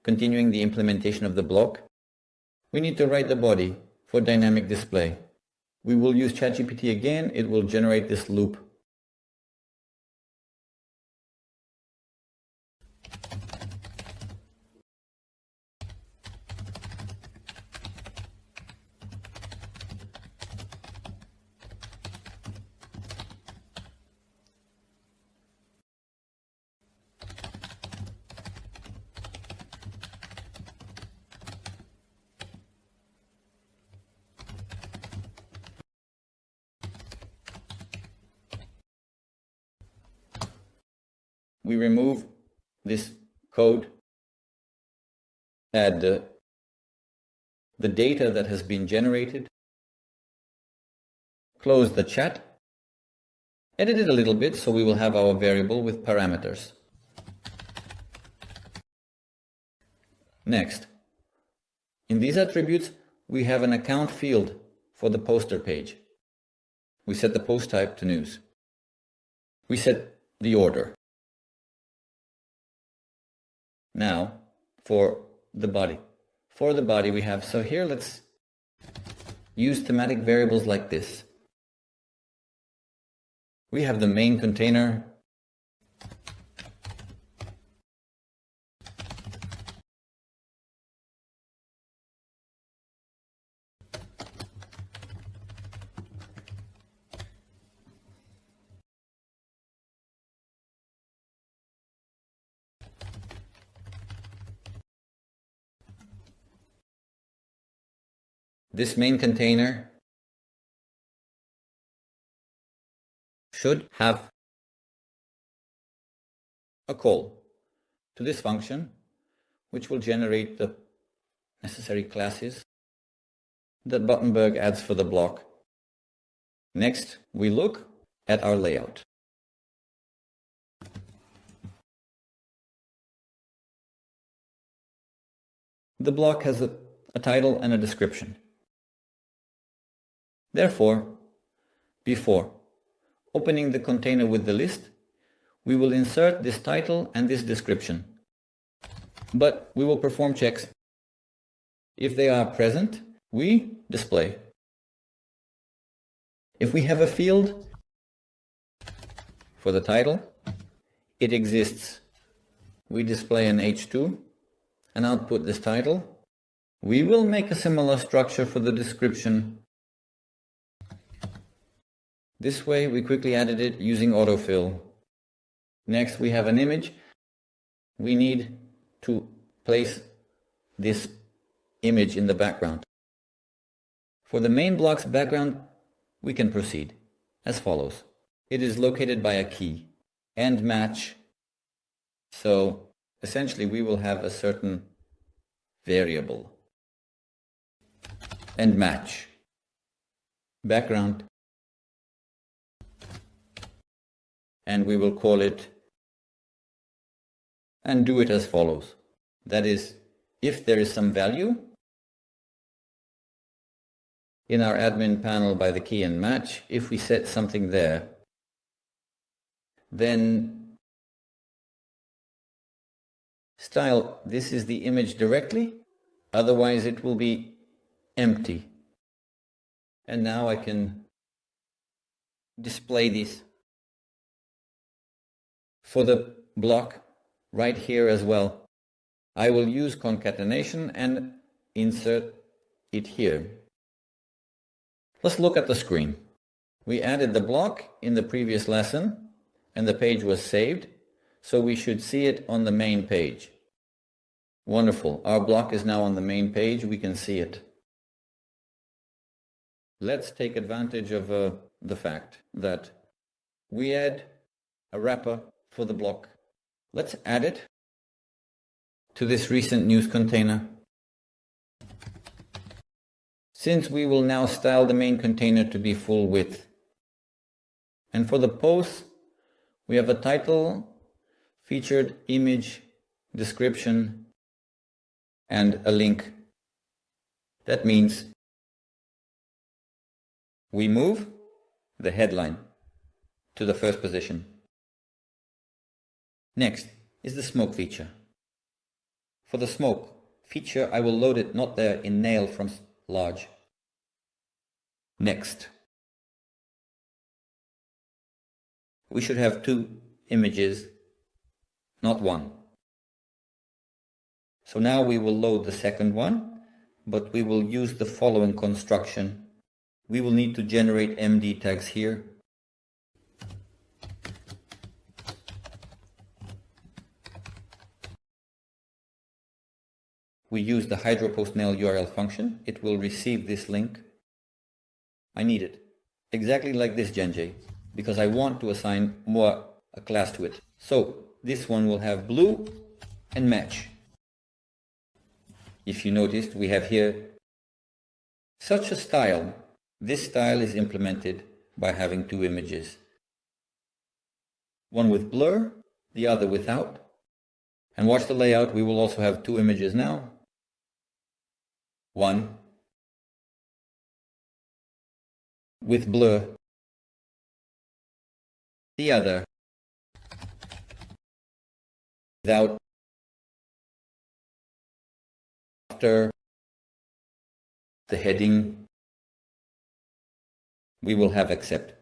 continuing the implementation of the block, we need to write the body for dynamic display. We will use ChatGPT again. It will generate this loop. We remove this code, add the data that has been generated, close the chat, edit it a little bit so we will have our variable with parameters. Next, in these attributes, we have an account field for the poster page. We set the post type to news. We set the order. Now, for the body. For the body we have, so here let's use thematic variables like this. We have the main container. This main container should have a call to this function, which will generate the necessary classes that Buttenberg adds for the block. Next, we look at our layout. The block has a title and a description. Therefore, before opening the container with the list, we will insert this title and this description. But we will perform checks. If they are present, we display. If we have a field for the title, it exists. We display an H2 and output this title. We will make a similar structure for the description. This way we quickly added it using autofill. Next we have an image. We need to place this image in the background. For the main block's background, we can proceed as follows. It is located by a key and match. So essentially we will have a certain variable and match background, and we will call it and do it as follows. That is, if there is some value in our admin panel by the key and match, if we set something there, then style this is the image directly, otherwise it will be empty. And now I can display this for the block right here as well. I will use concatenation and insert it here. Let's look at the screen. We added the block in the previous lesson and the page was saved, so we should see it on the main page. Wonderful. Our block is now on the main page. We can see it. Let's take advantage of the fact that we add a wrapper for the block. Let's add it to this recent news container. Since we will now style the main container to be full width. And for the post, we have a title, featured image, description, and a link. That means we move the headline to the first position. Next is the smoke feature. For the smoke feature, I will load it not there in nail from large. Next. We should have 2 images, not 1. So now we will load the second one, but we will use the following construction. We will need to generate MD tags here. We use the HydroPostNail URL function. It will receive this link. I need it exactly like this, Genj, because I want to assign a class to it. So this one will have blue and match. If you noticed, we have here such a style. This style is implemented by having 2 images. One with blur, the other without. And watch the layout, we will also have 2 images now. One with blur, the other without. After the heading, we will have accept.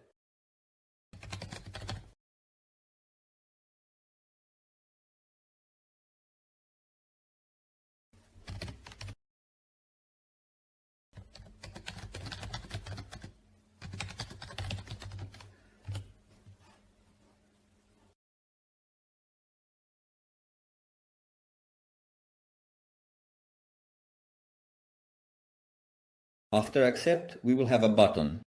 After accept, we will have a button.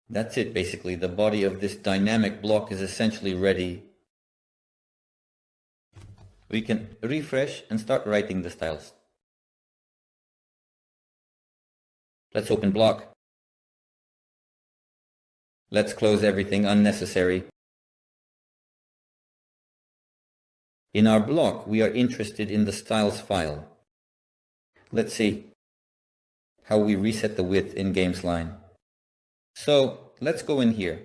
That's it, basically. The body of this dynamic block is essentially ready. We can refresh and start writing the styles. Let's open block. Let's close everything unnecessary. In our block, we are interested in the styles file. Let's see how we reset the width in GamesLine. So let's go in here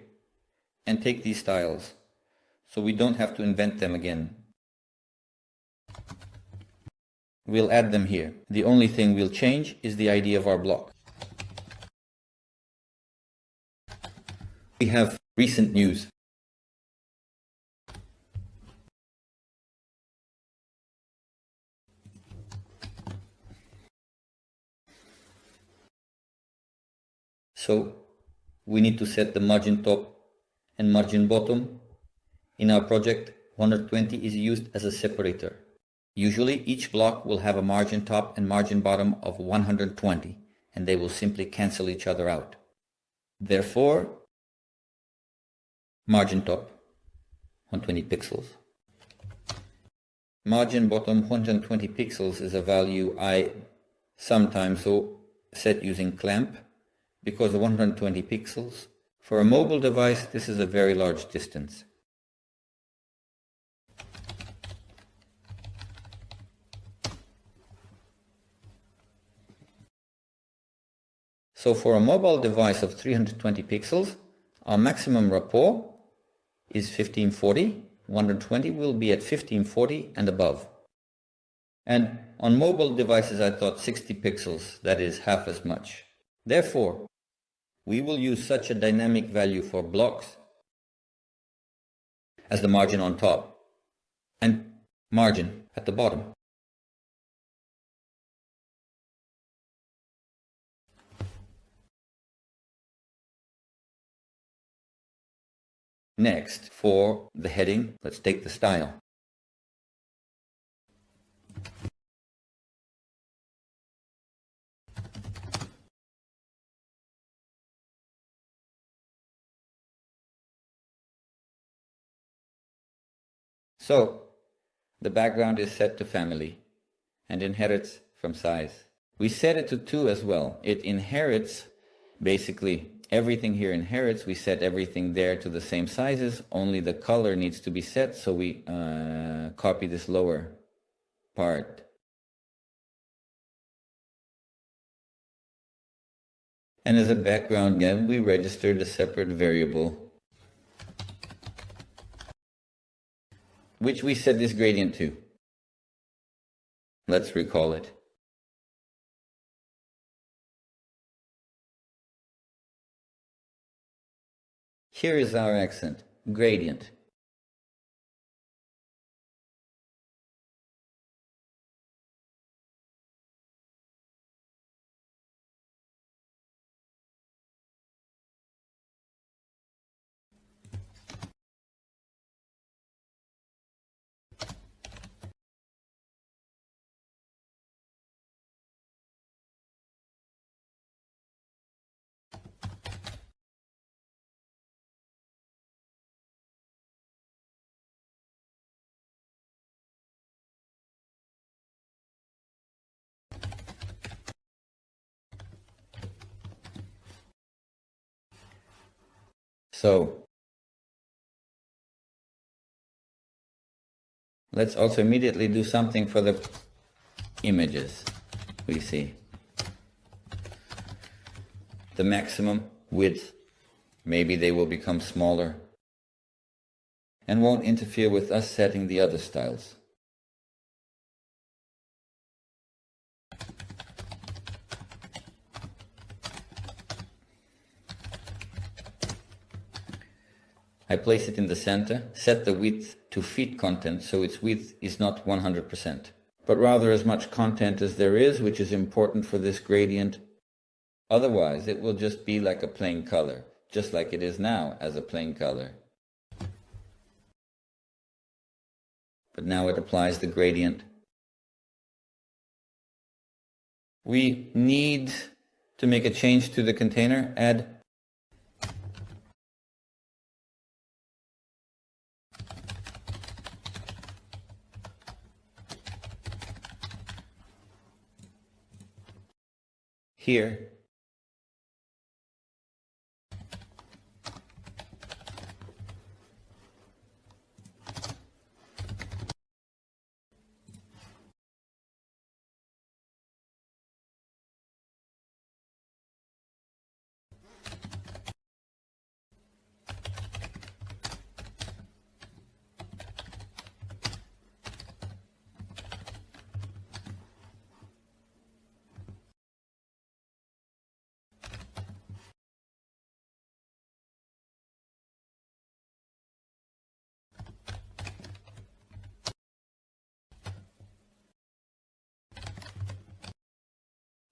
and take these styles so we don't have to invent them again. We'll add them here. The only thing we'll change is the ID of our block. We have recent news. So we need to set the margin top and margin bottom. In our project, 120 is used as a separator. Usually each block will have a margin top and margin bottom of 120, and they will simply cancel each other out. Therefore, margin top 120 pixels. Margin bottom 120 pixels is a value I sometimes set using clamp, because of 120 pixels. For a mobile device, this is a very large distance. So for a mobile device of 320 pixels, our maximum rapport is 1540. 120 will be at 1540 and above. And on mobile devices, I thought 60 pixels, that is half as much. Therefore, we will use such a dynamic value for blocks as the margin on top and margin at the bottom. Next, for the heading, let's take the style. So, the background is set to family and inherits from size. We set it to 2 as well. It inherits, basically everything here inherits. We set everything there to the same sizes, only the color needs to be set, so we copy this lower part And as a background again, we registered a separate variable which we set this gradient to. Let's recall it. Here is our accent, gradient. So let's also immediately do something for the images we see. The maximum width, maybe they will become smaller and won't interfere with us setting the other styles. I place it in the center, set the width to fit content so its width is not 100%, but rather as much content as there is, which is important for this gradient. Otherwise, it will just be like a plain color, just like it is now as a plain color. But now it applies the gradient. We need to make a change to the container, add here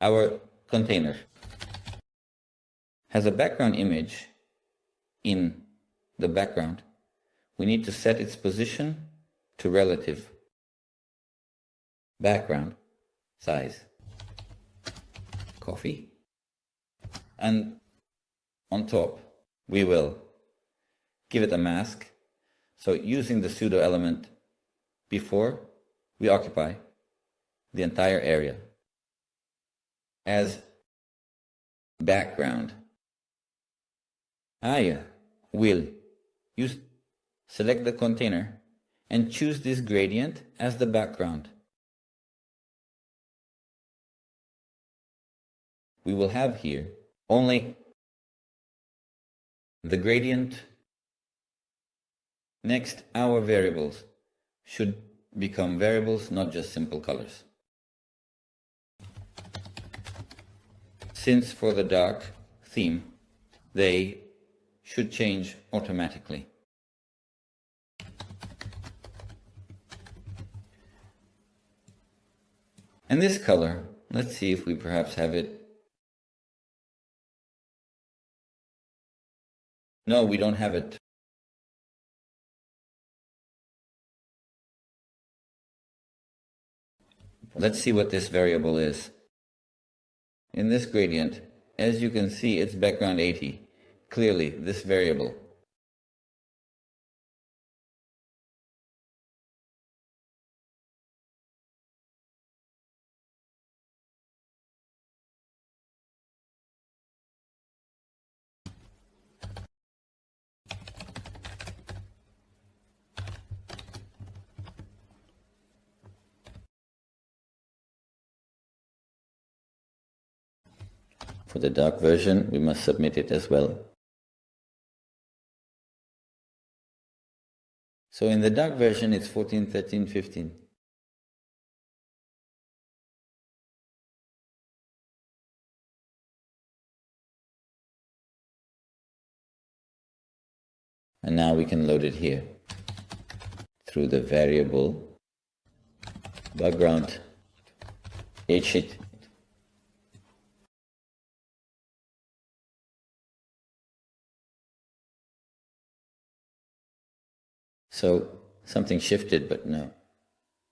our container has a background image in the background. We need to set its position to relative background size coffee, and on top we will give it a mask. So using the pseudo element before, we occupy the entire area as background. I will select the container and choose this gradient as the background. We will have here only the gradient. Next, our variables should become variables, not just simple colors. Since for the dark theme, they should change automatically. And this color, let's see if we perhaps have it. No, we don't have it. Let's see what this variable is. In this gradient, as you can see, it's background 80. Clearly, this variable. For the dark version, we must submit it as well. So in the dark version, it's 14, 13, 15. And now we can load it here through the variable background date-sheet. So something shifted, but no,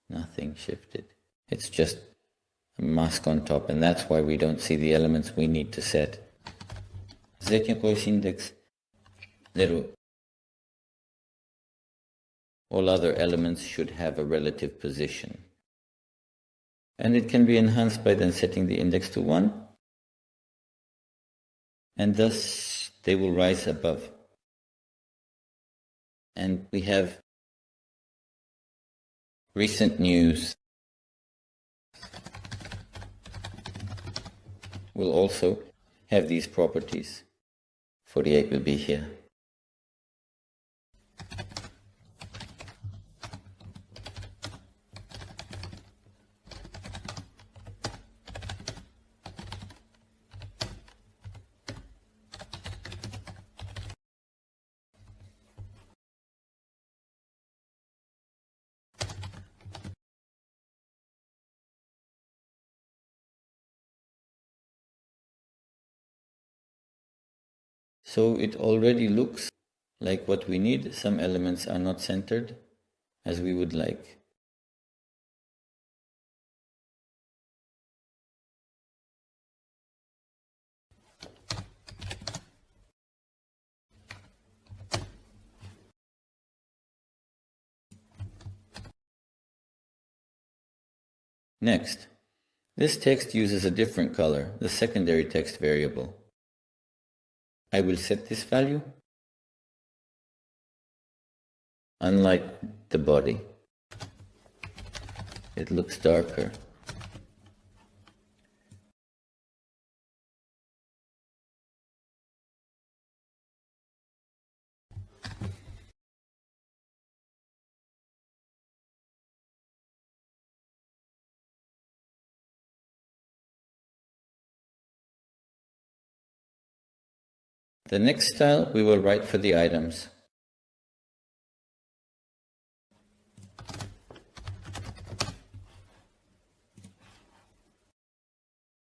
nothing shifted. It's just a mask on top, and that's why we don't see the elements we need to set. Z-Index index 0. All other elements should have a relative position. And it can be enhanced by then setting the index to 1, and thus they will rise above. And we have recent news. Will also have these properties. 48 will be here. So it already looks like what we need. Some elements are not centered as we would like. Next, this text uses a different color, the secondary text variable. I will set this value. Unlike the body, it looks darker. The next style we will write for the items.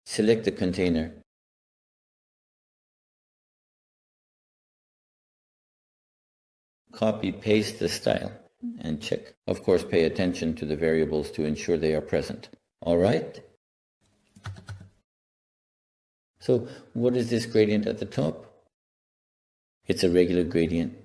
Select the container. Copy, paste the style and check. Of course, pay attention to the variables to ensure they are present. All right? So what is this gradient at the top? It's a regular gradient.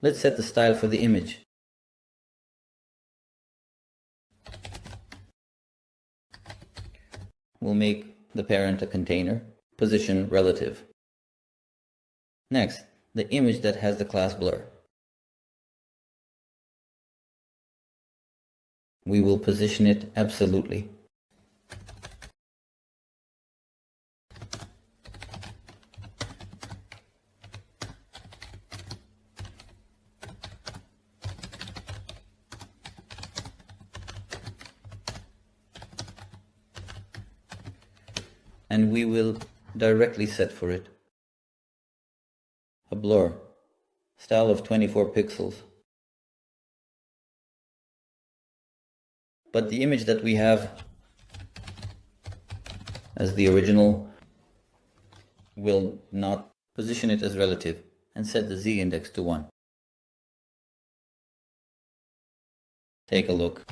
Let's set the style for the image. We'll make the parent a container position relative. Next, the image that has the class blur. We will position it absolutely. And we will directly set for it a blur, style of 24 pixels. But the image that we have as the original will not. Position it as relative and set the z-index to 1. Take a look.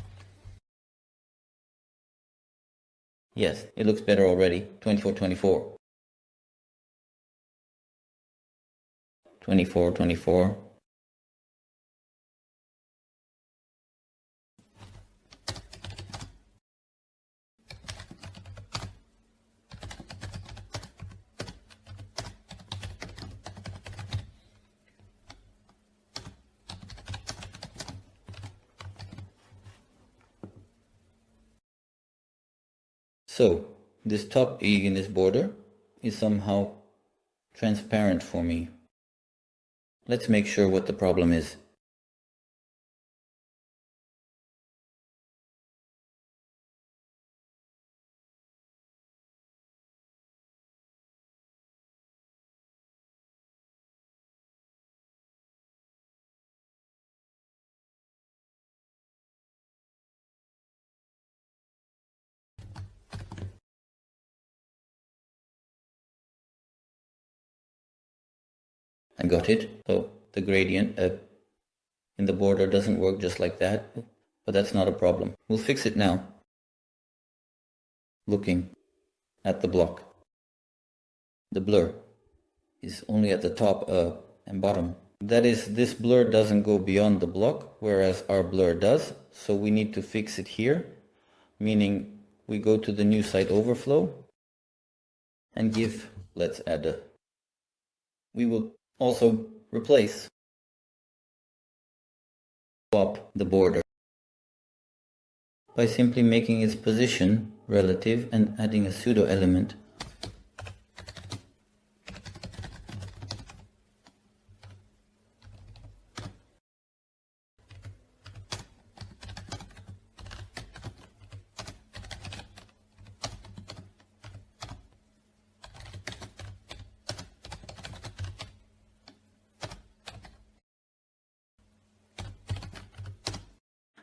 Yes, it looks better already. 24, 24. 24, 24. So, this top E in this border is somehow transparent for me. Let's make sure what the problem is. I got it. So the gradient in the border doesn't work just like that, but that's not a problem. We'll fix it now. Looking at the block. The blur is only at the top and bottom. That is, this blur doesn't go beyond the block, whereas our blur does. So we need to fix it here, meaning we go to the new site overflow and give, let's add a, we will also replace, swap the border by simply making its position relative and adding a pseudo element.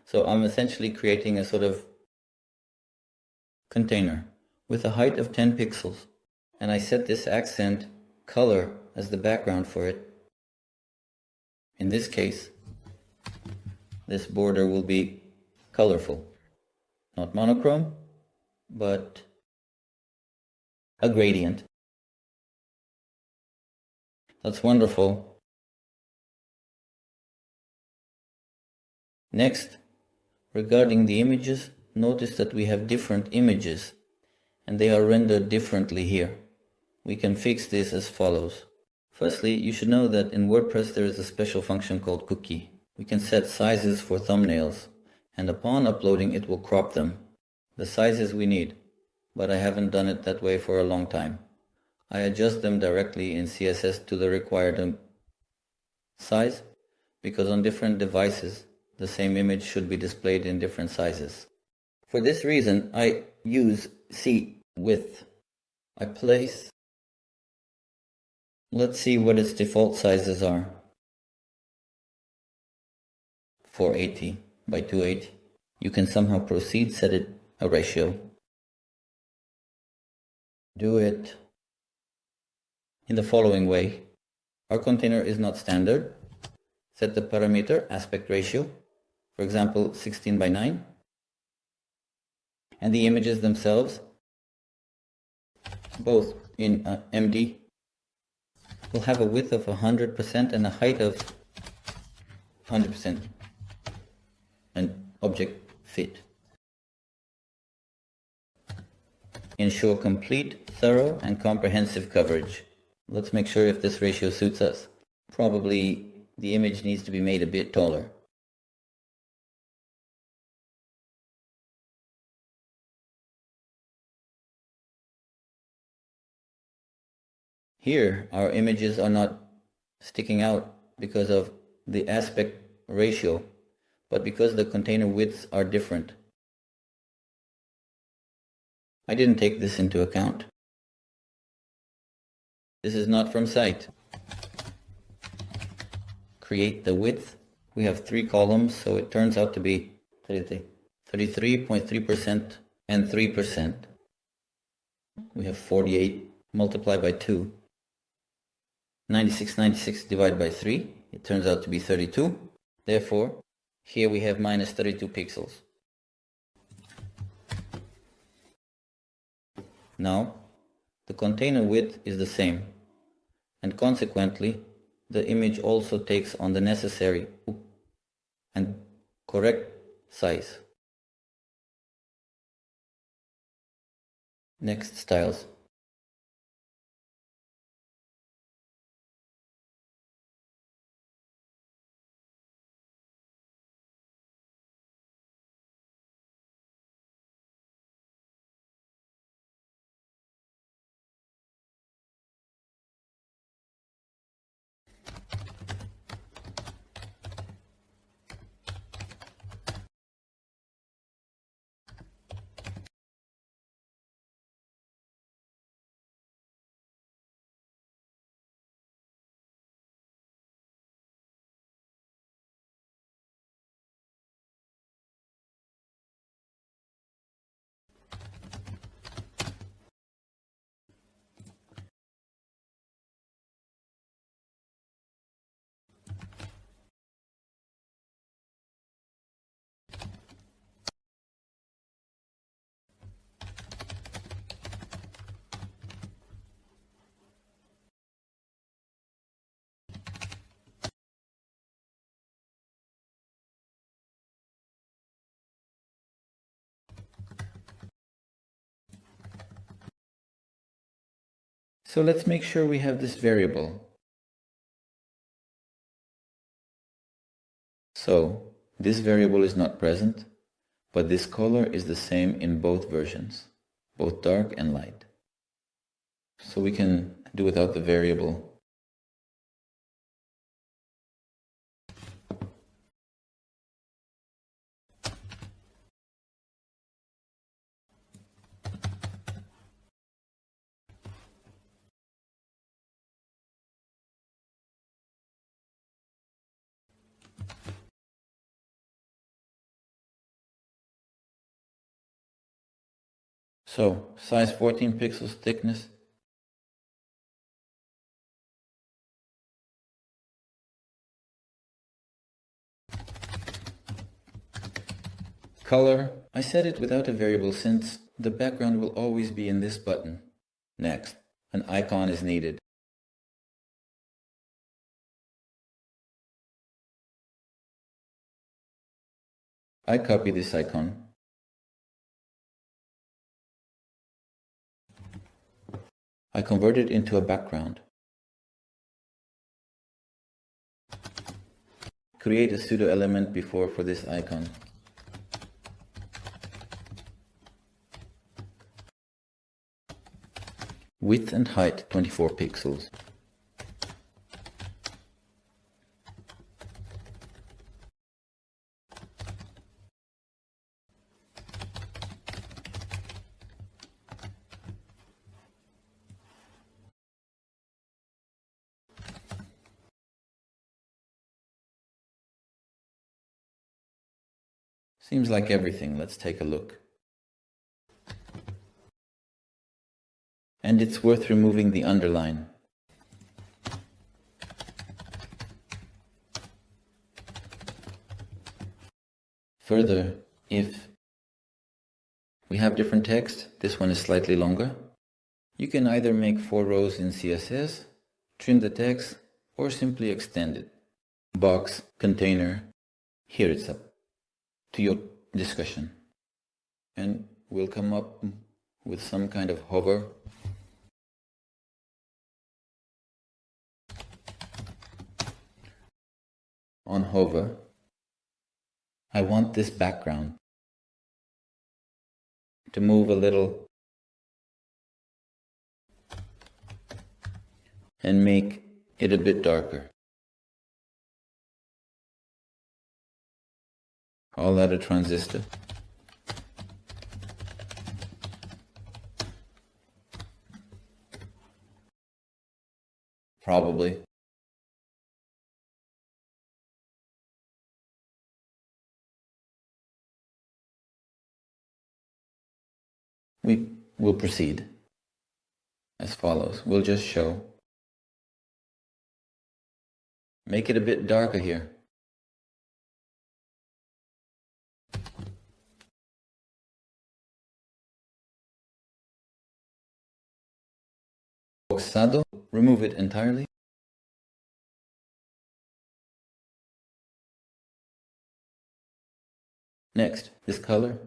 So I'm essentially creating a sort of container with a height of 10 pixels. And I set this accent color as the background for it. In this case, this border will be colorful. Not monochrome, but a gradient. That's wonderful. Next, regarding the images, notice that we have different images and they are rendered differently here. We can fix this as follows. Firstly, you should know that in WordPress there is a special function called cookie. We can set sizes for thumbnails and upon uploading it will crop them, the sizes we need, but I haven't done it that way for a long time. I adjust them directly in CSS to the required size because on different devices the same image should be displayed in different sizes. For this reason, I use C-width. I place, let's see what its default sizes are. 480 by 280. You can somehow proceed, set it a ratio. Do it in the following way. Our container is not standard. Set the parameter aspect ratio. For example, 16 by 9. And the images themselves, both in MD, will have a width of 100% and a height of 100%. And object fit. ensure complete, thorough, and comprehensive coverage. Let's make sure if this ratio suits us. Probably the image needs to be made a bit taller. Here, our images are not sticking out because of the aspect ratio, but because the container widths are different. I didn't take this into account. This is not from site. Create the width. We have 3 columns, so it turns out to be 33.3% and 3%. We have 48 multiplied by 2. 96 divided by 3. It turns out to be 32. Therefore, here we have minus 32 pixels. Now, the container width is the same, and consequently, the image also takes on the necessary and correct size. Next, styles. So let's make sure we have this variable. So this variable is not present, but this color is the same in both versions, both dark and light. So we can do without the variable. So, size 14 pixels thickness. Color. I set it without a variable since the background will always be in this button. Next, an icon is needed. I copy this icon. I convert it into a background. Create a pseudo element before for this icon. Width and height 24 pixels. Seems like everything. Let's take a look. And it's worth removing the underline. Further, if we have different text, this one is slightly longer, you can either make 4 rows in CSS, trim the text, or simply extend it. Box, container, here it's up to your discussion. And we'll come up with some kind of hover. On hover, I want this background to move a little and make it a bit darker. Call that a transistor. Probably. We will proceed as follows. We'll just show. Make it a bit darker here. Oxado, remove it entirely. Next, this color.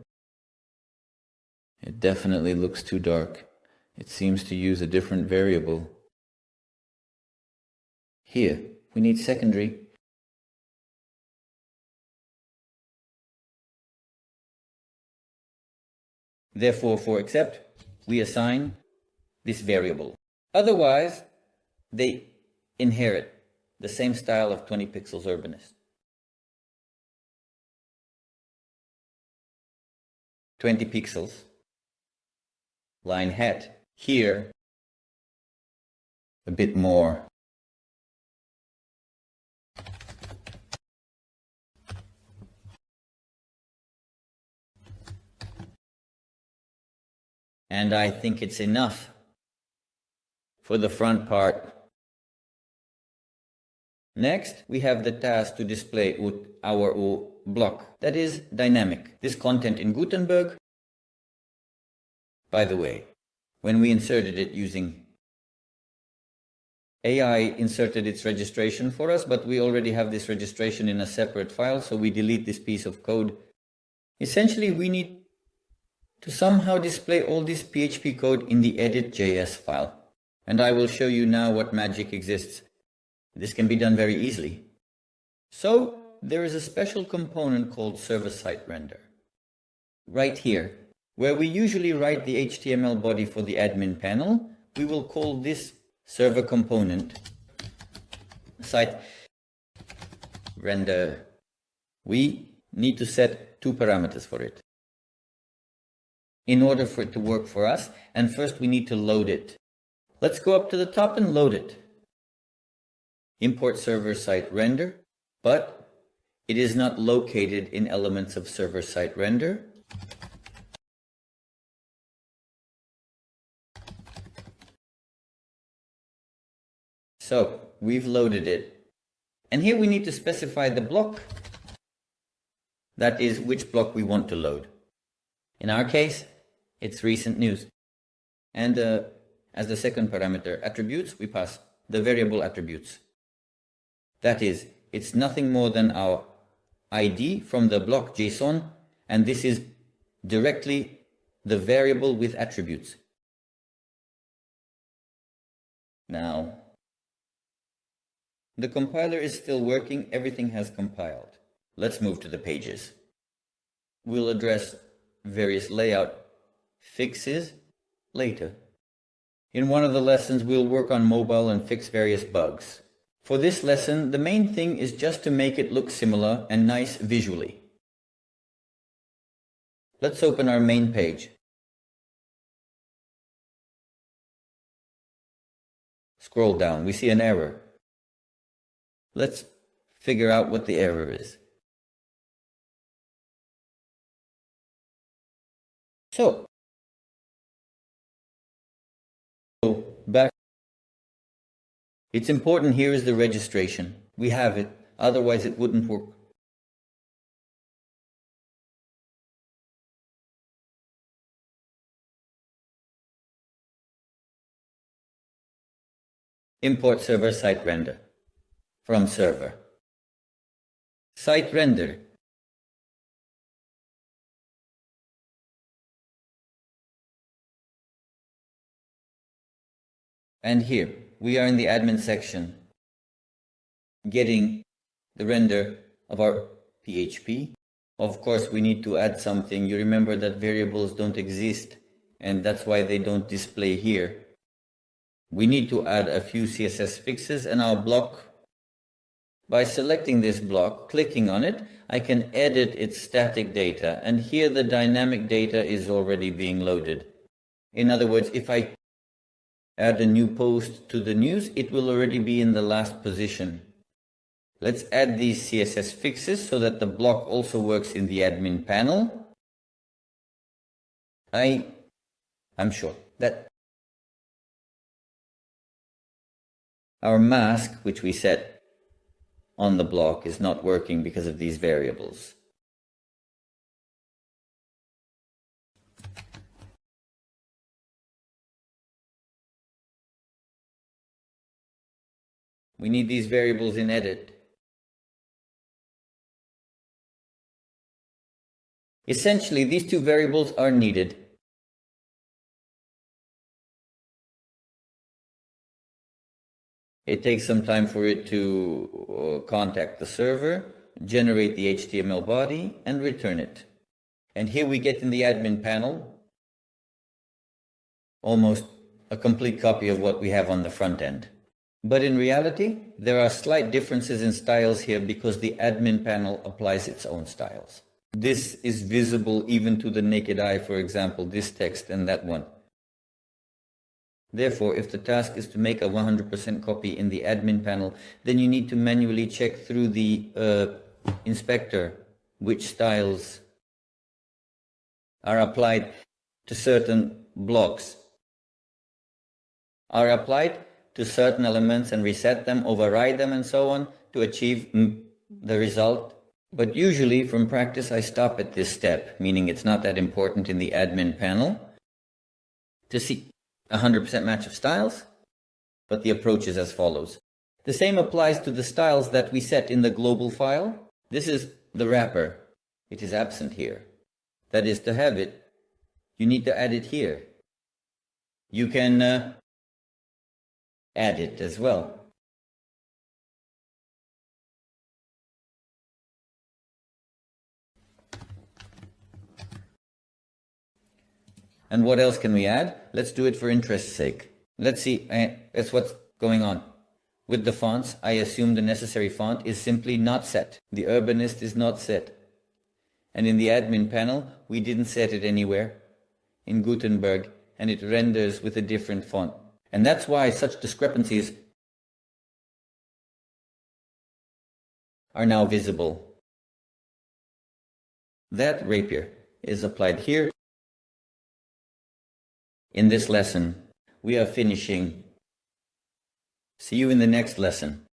It definitely looks too dark. It seems to use a different variable. Here, we need secondary. Therefore, for accept, we assign this variable. Otherwise, they inherit the same style of 20 pixels Urbanist. 20 pixels. Line hat. Here, a bit more. And I think it's enough for the front part. Next, we have the task to display our block that is dynamic. This content in Gutenberg, by the way, when we inserted it using AI inserted its registration for us, but we already have this registration in a separate file, so we delete this piece of code. Essentially, we need to somehow display all this PHP code in the edit.js file. And I will show you now what magic exists. This can be done very easily. So there is a special component called server-side render. Right here, where we usually write the HTML body for the admin panel, we will call this server component site render. We need to set two parameters for it in order for it to work for us. And first we need to load it. Let's go up to the top and load it. Import server-side render, but it is not located in elements of server-side render. So we've loaded it. And here we need to specify the block. That is which block we want to load. In our case, it's recent news. And as the second parameter, attributes, we pass the variable attributes. That is, it's nothing more than our ID from the block JSON, and this is directly the variable with attributes. Now, the compiler is still working, everything has compiled. Let's move to the pages. We'll address various layout fixes later. In one of the lessons, we'll work on mobile and fix various bugs. For this lesson, the main thing is just to make it look similar and nice visually. Let's open our main page. Scroll down, we see an error. Let's figure out what the error is. So, back. It's important here is the registration. We have it, otherwise it wouldn't work. Import server-side render from server. Site render. And here, we are in the admin section, getting the render of our PHP. Of course, we need to add something. You remember that variables don't exist, and that's why they don't display here. We need to add a few CSS fixes, and our block, by selecting this block, clicking on it, I can edit its static data, and here the dynamic data is already being loaded. In other words, if I add a new post to the news, it will already be in the last position. Let's add these CSS fixes so that the block also works in the admin panel. I'm sure that our mask, which we set on the block, is not working because of these variables. We need these variables in edit. Essentially, these two variables are needed. It takes some time for it to contact the server, generate the HTML body, and return it. And here we get in the admin panel almost a complete copy of what we have on the front end. But in reality, there are slight differences in styles here because the admin panel applies its own styles. This is visible even to the naked eye, for example, this text and that one. Therefore, if the task is to make a 100% copy in the admin panel, then you need to manually check through the inspector which styles are applied to certain blocks, are applied to certain elements, and reset them, override them, and so on to achieve the result. But usually from practice I stop at this step, meaning it's not that important in the admin panel to see 100% match of styles, but the approach is as follows. The same applies to the styles that we set in the global file. This is the wrapper. It is absent here. That is, to have it, you need to add it here. You can add it as well. And what else can we add? Let's do it for interest's sake. Let's see, that's what's going on. With the fonts, I assume the necessary font is simply not set. The Urbanist is not set. And in the admin panel, we didn't set it anywhere in Gutenberg, and it renders with a different font. And that's why such discrepancies are now visible. That rapier is applied here. In this lesson, we are finishing. See you in the next lesson.